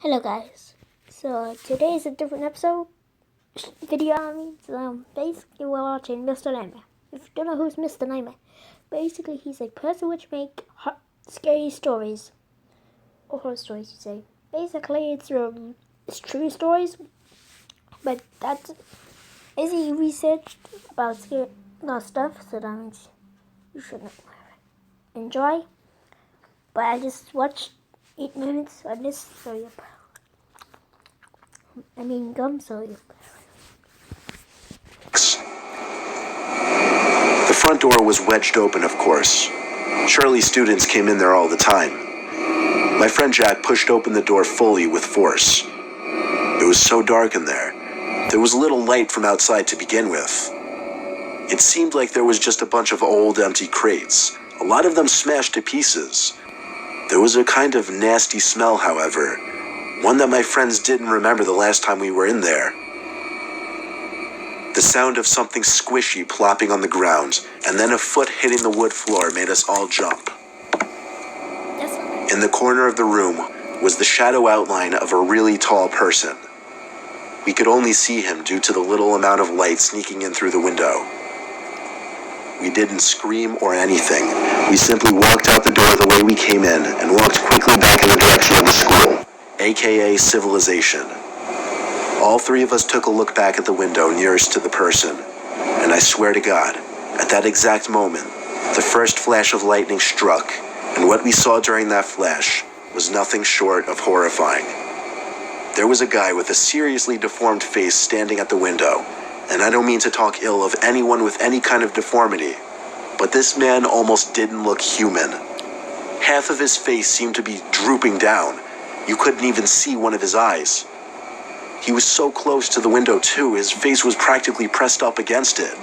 Hello guys, so today is a different video. So basically we're watching Mr. Nightmare. If you don't know who's Mr. Nightmare, basically he's a person which make scary stories, or horror stories you say. Basically it's true stories, but that's he researched about scary stuff, so that means you should enjoy. But I just watched 8 minutes of this, so yep. Gum, so yep. The front door was wedged open, of course. Surely students came in there all the time. My friend Jack pushed open the door fully with force. It was so dark in there. There was little light from outside to begin with. It seemed like there was just a bunch of old, empty crates, a lot of them smashed to pieces. There was a kind of nasty smell, however, one that my friends didn't remember the last time we were in there. The sound of something squishy plopping on the ground, and then a foot hitting the wood floor made us all jump. In the corner of the room was the shadow outline of a really tall person. We could only see him due to the little amount of light sneaking in through the window. We didn't scream or anything. We simply walked out the door the way we came in and walked quickly back in the direction of the school, aka civilization. All three of us took a look back at the window nearest to the person, and I swear to God, at that exact moment, the first flash of lightning struck, and what we saw during that flash was nothing short of horrifying. There was a guy with a seriously deformed face standing at the window, and I don't mean to talk ill of anyone with any kind of deformity, but this man almost didn't look human. Half of his face seemed to be drooping down. You couldn't even see one of his eyes. He was so close to the window too, his face was practically pressed up against it.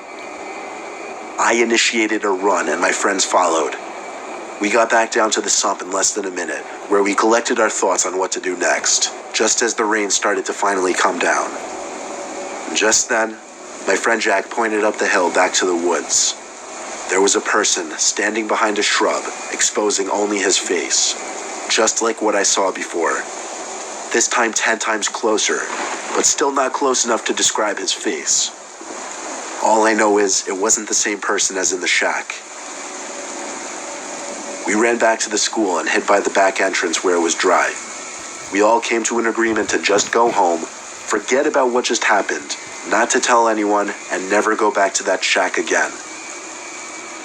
I initiated a run and my friends followed. We got back down to the sump in less than a minute, where we collected our thoughts on what to do next, just as the rain started to finally come down. Just then, my friend Jack pointed up the hill back to the woods. There was a person standing behind a shrub, exposing only his face, just like what I saw before. This time 10 times closer, but still not close enough to describe his face. All I know is it wasn't the same person as in the shack. We ran back to the school and hid by the back entrance where it was dry. We all came to an agreement to just go home, forget about what just happened, not to tell anyone, and never go back to that shack again.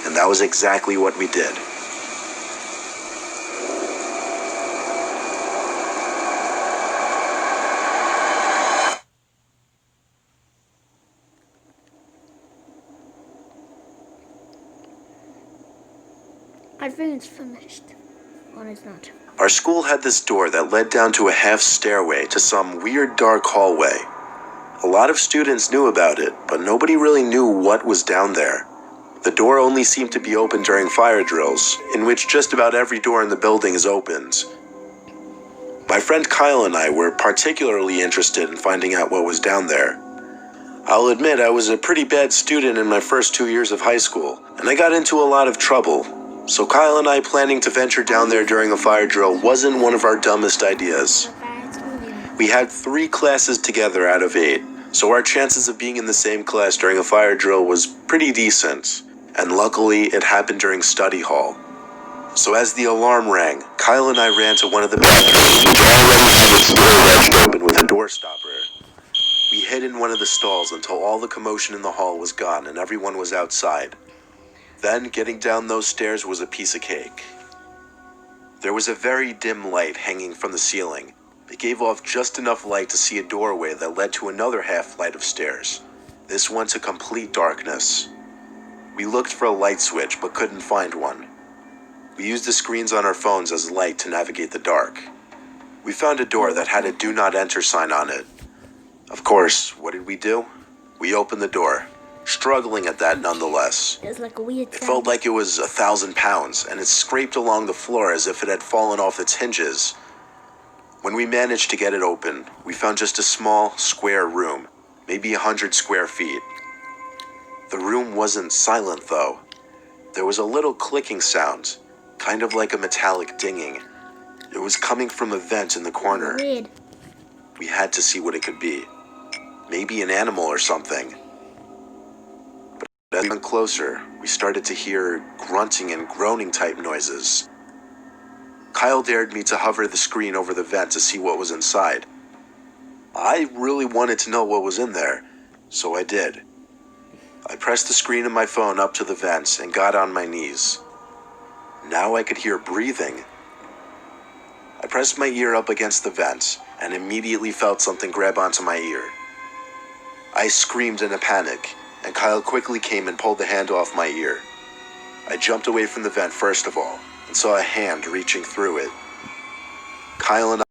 And that was exactly what we did. I think it's finished. Or it's not. Our school had this door that led down to a half stairway to some weird dark hallway. A lot of students knew about it, but nobody really knew what was down there. The door only seemed to be open during fire drills, in which just about every door in the building is opened. My friend Kyle and I were particularly interested in finding out what was down there. I'll admit I was a pretty bad student in my first 2 years of high school, and I got into a lot of trouble. So Kyle and I planning to venture down there during a fire drill wasn't one of our dumbest ideas. We had 3 classes together out of 8, so our chances of being in the same class during a fire drill was pretty decent, and luckily it happened during study hall. So as the alarm rang, Kyle and I ran to one of the bathrooms, which already had its door wedged open with a door stopper. We hid in one of the stalls until all the commotion in the hall was gone and everyone was outside. Then, getting down those stairs was a piece of cake. There was a very dim light hanging from the ceiling. It gave off just enough light to see a doorway that led to another half flight of stairs. This one to complete darkness. We looked for a light switch, but couldn't find one. We used the screens on our phones as light to navigate the dark. We found a door that had a "Do Not Enter" sign on it. Of course, what did we do? We opened the door. Struggling at that nonetheless. It was like a weird sound. It felt like it was 1,000 pounds, and it scraped along the floor as if it had fallen off its hinges. When we managed to get it open, we found just a small, square room, maybe 100 square feet. The room wasn't silent, though. There was a little clicking sound, kind of like a metallic dinging. It was coming from a vent in the corner. Weird. We had to see what it could be. Maybe an animal or something. But as we went closer, we started to hear grunting and groaning type noises. Kyle dared me to hover the screen over the vent to see what was inside. I really wanted to know what was in there, so I did. I pressed the screen of my phone up to the vents and got on my knees. Now I could hear breathing. I pressed my ear up against the vents and immediately felt something grab onto my ear. I screamed in a panic, and Kyle quickly came and pulled the handle off my ear. I jumped away from the vent first of all and saw a hand reaching through it. Kyle and